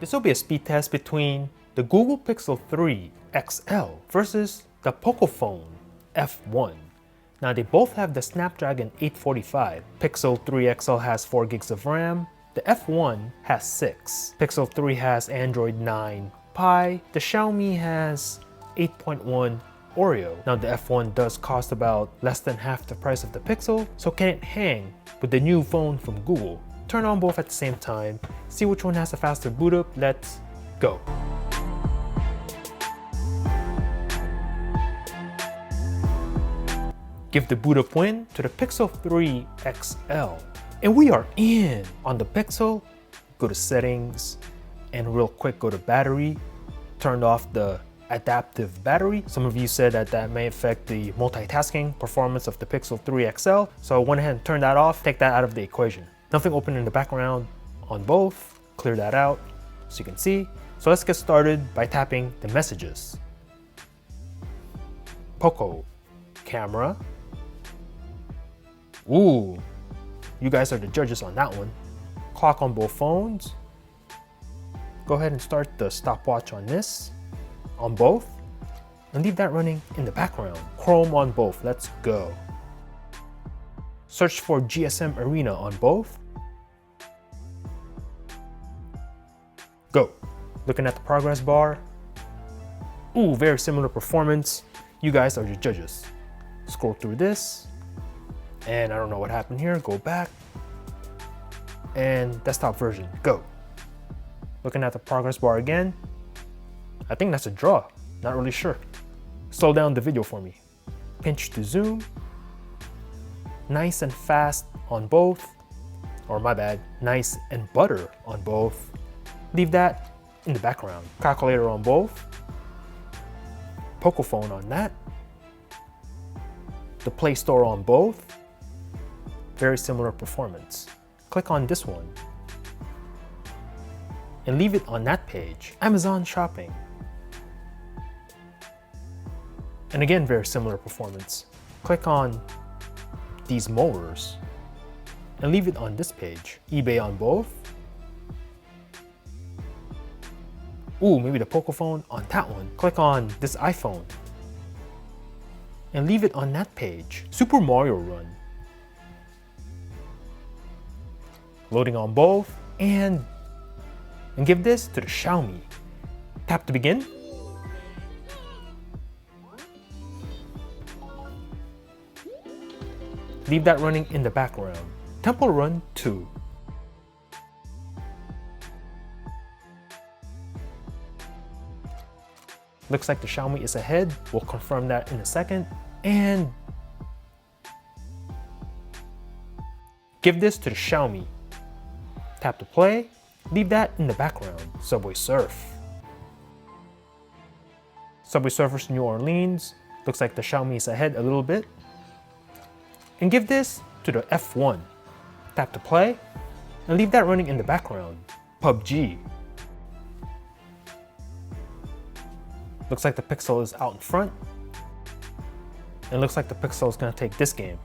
This will be a speed test between the Google Pixel 3 XL versus the Pocophone F1. Now they both have the Snapdragon 845. Pixel 3 XL has 4 gigs of RAM. The F1 has 6. Pixel 3 has Android 9 Pie. The Xiaomi has 8.1 Oreo. Now the F1 does cost about less than half the price of the Pixel, so can it hang with the new phone from Google? Turn on both at the same time, see which one has a faster boot up. Let's go. Give the boot up win to the Pixel 3 XL. And we are in. On the Pixel, go to settings, and real quick go to battery. Turned off the adaptive battery. Some of you said that that may affect the multitasking performance of the Pixel 3 XL, so I went ahead and turned that off, take that out of the equation. Nothing open in the background on both, clear that out so you can see. So let's get started by tapping the messages. Poco, camera. Ooh, you guys are the judges on that one. Clock on both phones. Go ahead and start the stopwatch on this. On both, and leave that running in the background. Chrome on both, let's go. Search for GSM Arena on both. Go. Looking at the progress bar. Ooh, very similar performance. You guys are the judges. Scroll through this, and I don't know what happened here. Go back, and desktop version, go. Looking at the progress bar again. I think that's a draw, not really sure. Slow down the video for me. Pinch to zoom. Nice and fast on both, or my bad, nice and butter on both. Leave that in the background. Calculator on both. Pocophone on that. The Play Store on both. Very similar performance. Click on this one and leave it on that page. Amazon shopping. And again, very similar performance. Click on these mowers and leave it on this page. eBay on both. Ooh, maybe the Pocophone on that one. Click on this iPhone and leave it on that page. Super Mario Run. Loading on both, and give this to the Xiaomi. Tap to begin. Leave that running in the background. Temple Run 2. Looks like the Xiaomi is ahead. We'll confirm that in a second. And give this to the Xiaomi. Tap to play. Leave that in the background. Subway Surf. Subway Surfers New Orleans. Looks like the Xiaomi is ahead a little bit. And give this to the F1. Tap to play and leave that running in the background. PUBG. Looks like the Pixel is out in front. And looks like the Pixel is going to take this game.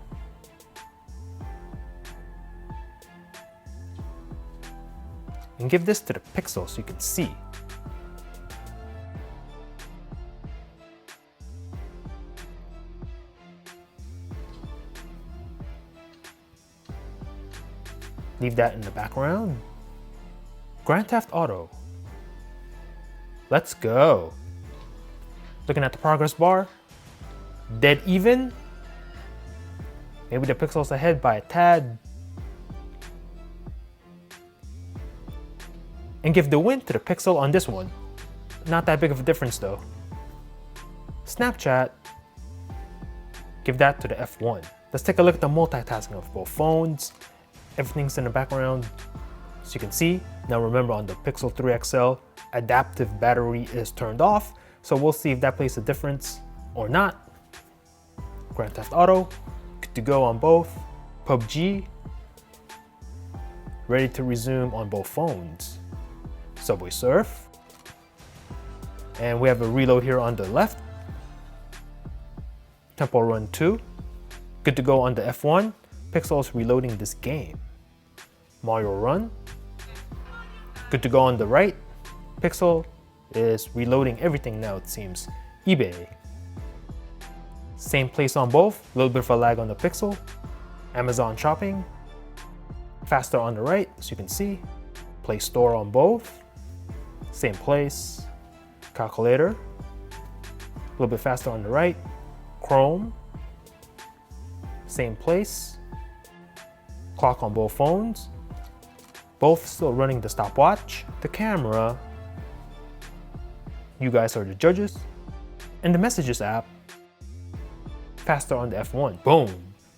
And give this to the Pixel so you can see. Leave that in the background. Grand Theft Auto. Let's go. Looking at the progress bar. Dead even. Maybe the Pixel's ahead by a tad. And give the win to the Pixel on this one. Not that big of a difference though. Snapchat. Give that to the F1. Let's take a look at the multitasking of both phones. Everything's in the background, so you can see. Now remember, on the Pixel 3 XL, adaptive battery is turned off, so we'll see if that plays a difference or not. Grand Theft Auto, good to go on both. PUBG, ready to resume on both phones. Subway Surf, and we have a reload here on the left. Temple Run 2, good to go on the F1. Pixel is reloading this game. Mario Run, good to go on the right. Pixel is reloading everything now, it seems. eBay. Same place on both, a little bit of a lag on the Pixel. Amazon Shopping. Faster on the right, as you can see. Play Store on both. Same place. Calculator. A little bit faster on the right. Chrome. Same place. Clock on both phones. Both still running the stopwatch. The camera. You guys are the judges. And the Messages app. Faster on the F1. Boom.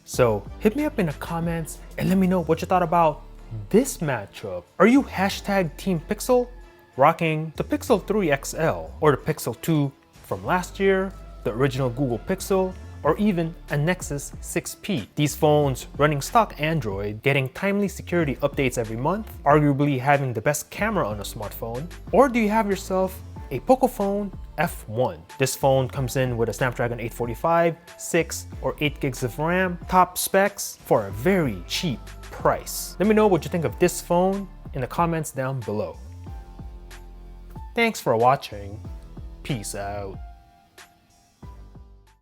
So hit me up in the comments and let me know what you thought about this matchup. Are you hashtag Team Pixel? Rocking the Pixel 3 XL or the Pixel 2 from last year, the original Google Pixel, or even a Nexus 6P. These phones running stock Android, getting timely security updates every month, arguably having the best camera on a smartphone. Or do you have yourself a Pocophone F1? This phone comes in with a Snapdragon 845, 6 or 8 gigs of RAM, top specs for a very cheap price. Let me know what you think of this phone in the comments down below. Thanks for watching. Peace out.